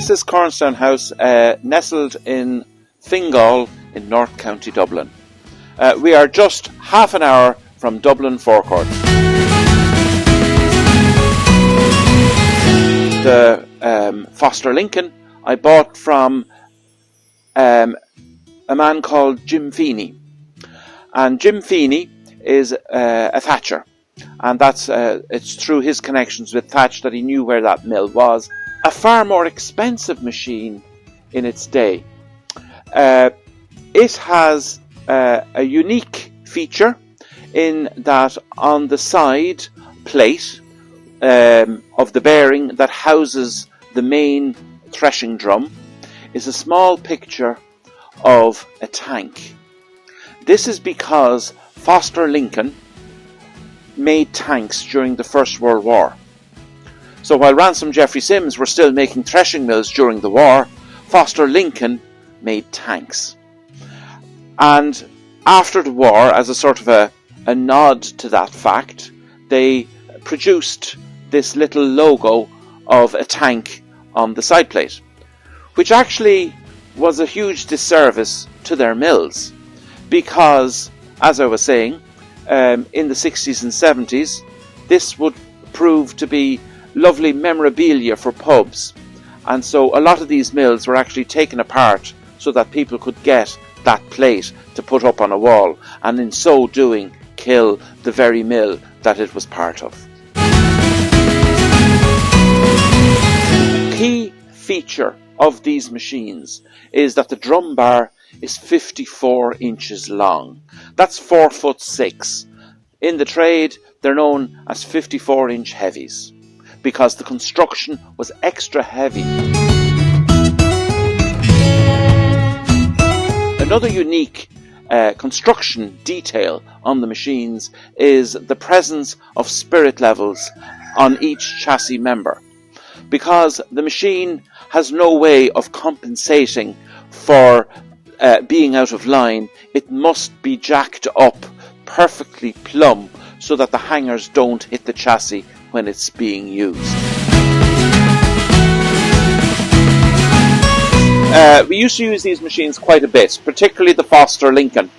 This is Cornstown House, nestled in Fingal in North County Dublin. We are just half an hour from Dublin forecourt. The Foster Lincoln I bought from a man called Jim Feeney. And Jim Feeney is a thatcher. And it's through his connections with thatch that he knew where that mill was. A far more expensive machine in its day. It has a unique feature in that on the side plate of the bearing that houses the main threshing drum is a small picture of a tank. This is because Foster Lincoln made tanks during the First World War. So while Ransom Jeffrey Sims were still making threshing mills during the war, Foster Lincoln made tanks. And after the war, as a sort of a nod to that fact, they produced this little logo of a tank on the side plate, which actually was a huge disservice to their mills, because, as I was saying, in the 60s and 70s, this would prove to be lovely memorabilia for pubs. And so a lot of these mills were actually taken apart so that people could get that plate to put up on a wall, and in so doing kill the very mill that it was part of. The key feature of these machines is that the drum bar is 54 inches long. That's 4'6". In the trade, they're known as 54-inch heavies, because the construction was extra heavy. Another unique construction detail on the machines is the presence of spirit levels on each chassis member, because the machine has no way of compensating for being out of line. It must be jacked up perfectly plumb so that the hangers don't hit the chassis when it's being used. We used to use these machines quite a bit, particularly the Foster Lincoln,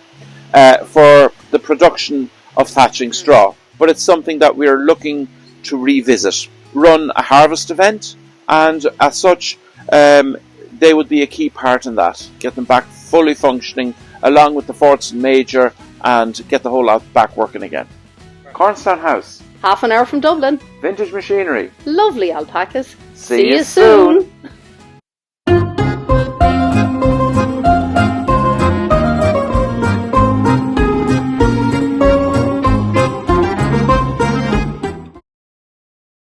for the production of thatching straw. But it's something that we're looking to revisit, run a harvest event, and as such, they would be a key part in that. Get them back fully functioning, along with the Forts and Major, and get the whole lot back working again. Cornstown House. Half an hour from Dublin. Vintage machinery. Lovely alpacas. See you soon.